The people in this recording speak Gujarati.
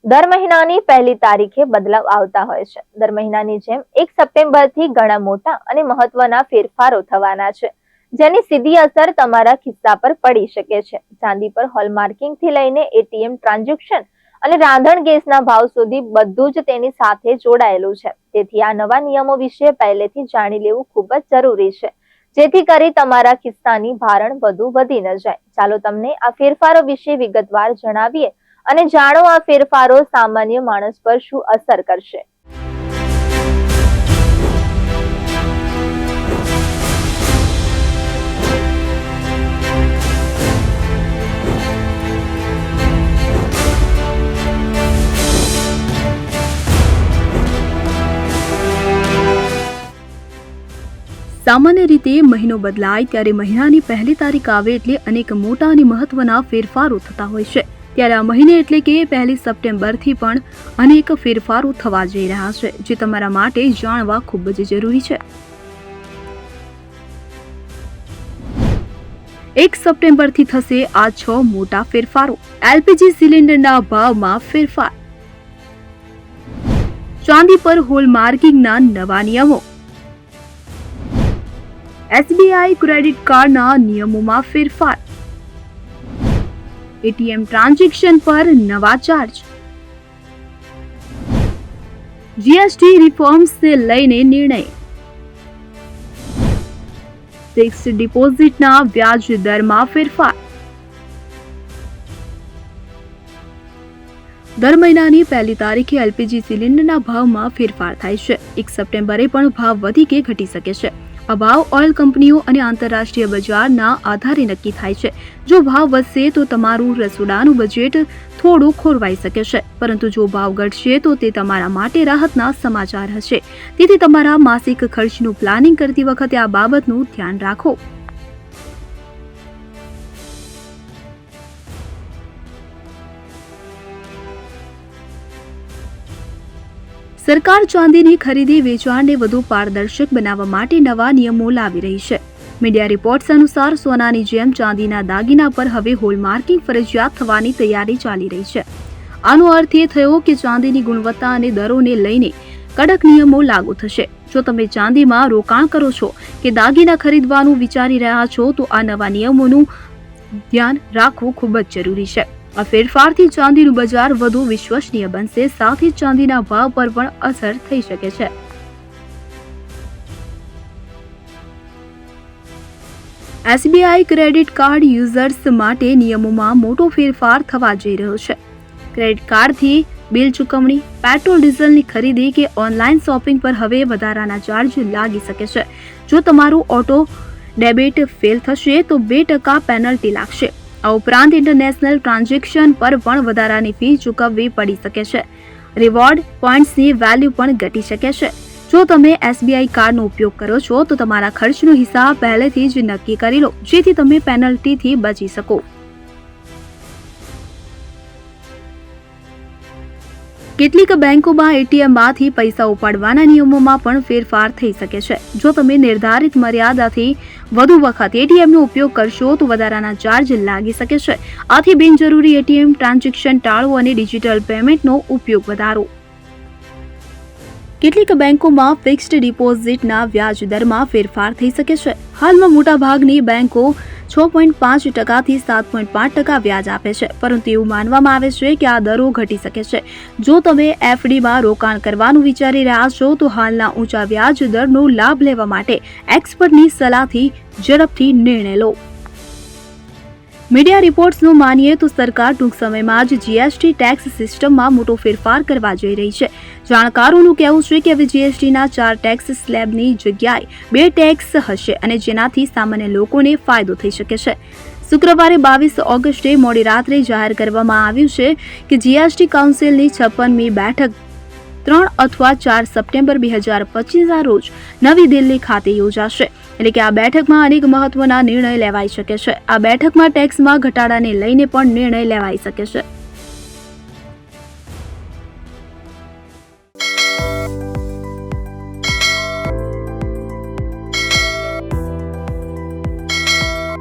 દર મહિનાની પહેલી તારીખે બદલાવ આવતા હોય છે. દર મહિનાની જેમ 1 સપ્ટેમ્બરથી ઘણા મોટા અને મહત્વના ફેરફારો થવાના છે, જેની સીધી અસર તમારા ખિસ્સા પર પડી શકે છે. ચાંદી પર હોલમાર્કિંગ થી લઈને એટીએમ ટ્રાન્ઝેક્શન અને રાંધણ ગેસના ભાવ સુધી બધું જ તેની સાથે જોડાયેલું છે. તેથી આ નવા નિયમો વિશે પહેલેથી જાણી લેવું ખૂબ જ જરૂરી છે, જેથી કરી તમારા ખિસ્સાની ભારણ વધુ વધી ન જાય. ચાલો તમને આ ફેરફારો વિશે વિગતવાર જણાવીએ અને જાણો આ ફેરફારો સામાન્ય માણસ પર શું અસર કરશે. સામાન્ય રીતે મહિનો બદલાય ત્યારે મહિનાની પહેલી તારીખ આવે એટલે અનેક મોટા અને મહત્વના ફેરફારો થતા હોય છે. ત્યારે આ મહિને એટલે કે 1 સપ્ટેમ્બરથી પણ અનેક ફેરફારો થવા જઈ રહ્યા છે, જે તમારા માટે જાણવા ખૂબ જ જરૂરી છે. 1 સપ્ટેમ્બરથી થશે આ 6 મોટા ફેરફારો. એલપીજી સિલિન્ડરના ભાવમાં ફેરફાર, ચાંદી પર હોલમાર્કિંગના નવા નિયમો, એસબીઆઈ ક્રેડિટ કાર્ડના નિયમોમાં ફેરફાર, એટીએમ ટ્રાન્ઝેક્શન પર નવા ચાર્જ, જીએસટી રિફોર્મ્સને લઈને નિર્ણય, ફિક્સ્ડ ડિપોઝિટના વ્યાજ દરમાં ફેરફાર. દર મહિનાની પહેલી તારીખે એલપીજી સિલિન્ડરના ભાવમાં ફેરફાર થાય છે. 1 સપ્ટેમ્બરે પણ ભાવ વધી કે ઘટી શકે છે. આ ભાવ ઓઇલ કંપનીઓ અને આંતરરાષ્ટ્રીય બજારના આધારે નક્કી થાય છે. જો ભાવ વધશે તો તમારું રસોડાનું બજેટ થોડું ખોરવાઈ શકે છે, પરંતુ જો ભાવ ઘટશે તો તે તમારા માટે રાહતના સમાચાર હશે. તેથી તમારા માસિક ખર્ચનું પ્લાનિંગ કરતી વખતે આ બાબતનું ધ્યાન રાખો. સરકાર ચાંદીની ખરીદી વેચાણને વધુ પારદર્શક બનાવવા માટે નવા નિયમો લાવી રહી છે. મીડિયા રિપોર્ટ્સ અનુસાર સોનાની જેમ ચાંદીના દાગીના પર હવે હોલમાર્કિંગ ફરજિયાત થવાની તૈયારી ચાલી રહી છે. આનો અર્થ એ થયો કે ચાંદીની ગુણવત્તા અને દરોને લઈને કડક નિયમો લાગુ થશે. જો તમે ચાંદીમાં રોકાણ કરો છો કે દાગીના ખરીદવાનું વિચારી રહ્યા છો તો આ નવા નિયમોનું ધ્યાન રાખવું ખૂબ જ જરૂરી છે. આ ફેરફારથી ચાંદીનું બજાર વધુ વિશ્વસનીય બનશે, સાથે જ ચાંદીના ભાવ પર પણ અસર થઈ શકે છે. એસબીઆઈ ક્રેડિટ કાર્ડ યુઝર્સ માટે નિયમોમાં મોટો ફેરફાર થવા જઈ રહ્યો છે. ક્રેડિટ કાર્ડથી બિલ ચૂકવણી, પેટ્રોલ ડીઝલની ખરીદી કે ઓનલાઈન શોપિંગ પર હવે વધારાના ચાર્જ લાગી શકે છે. જો તમારું ઓટો ડેબિટ ફેલ થશે તો 2% પેનલ્ટી લાગશે. આ ઉપરાંત ઇન્ટરનેશનલ ટ્રાન્ઝેક્શન પર પણ વધારાની ફી ચૂકવવી પડી શકે છે. રિવોર્ડ પોઈન્ટ્સની વેલ્યુ પણ ઘટી શકે છે. જો તમે એસબીઆઈ કાર્ડનો ઉપયોગ કરો છો તો તમારા ખર્ચનો હિસાબ પહેલેથી જ નક્કી કરી લો, જેથી તમે પેનલ્ટીથી બચી શકો. કેટલીક બેંકોમાં એટીએમમાંથી પૈસા ઉપાડવાના નિયમોમાં પણ ફેરફાર થઈ શકે છે. જો તમે નિર્ધારિત મર્યાદાથી વધુ વખત એટીએમનો ઉપયોગ કરશો તો વધારાના ચાર્જ લાગી શકે છે. આથી બિનજરૂરી એટીએમ ટ્રાન્ઝેક્શન ટાળો અને ડિજિટલ પેમેન્ટનો ઉપયોગ વધારો. કેટલીક બેંકોમાં ફિક્સ્ડ ડિપોઝિટના વ્યાજ દરમાં ફેરફાર થઈ શકે છે. હાલમાં મોટાભાગની બેંકો 6.5% થી 7.5% વ્યાજ આપે છે, પરંતુ એવું માનવામાં આવે છે કે આ દરો ઘટી શકે છે. જો તમે એફડીમાં રોકાણ કરવાનું વિચારી રહ્યા છો તો હાલના ઊંચા વ્યાજ દરનો લાભ લેવા માટે એક્સપર્ટની સલાહથી ઝડપથી નિર્ણય લો. મીડિયા રિપોર્ટ્સનું માનીએ તો સરકાર ટૂંક સમયમાં જ જીએસટી ટેક્સ સિસ્ટમમાં મોટો ફેરફાર કરવા જઈ રહી છે. જાણકારોનું કહેવું છે કે હવે જીએસટીના 4 ટેક્સ સ્લેબની જગ્યાએ 2 ટેક્સ હશે અને જેનાથી સામાન્ય લોકોને ફાયદો થઈ શકે છે. શુક્રવારે 22 ઓગસ્ટે મોડી રાત્રે જાહેર કરવામાં આવ્યું છે કે જીએસટી કાઉન્સિલની 56મી બેઠક 3 અથવા 4 સપ્ટેમ્બર 2025 રોજ નવી દિલ્હી ખાતે યોજાશે. એટલે કે આ બેઠકમાં અનેક મહત્વના નિર્ણય લેવાઈ શકે છે. આ બેઠકમાં ટેક્સમાં ઘટાડાને લઈને પણ નિર્ણય લેવાઈ શકે છે.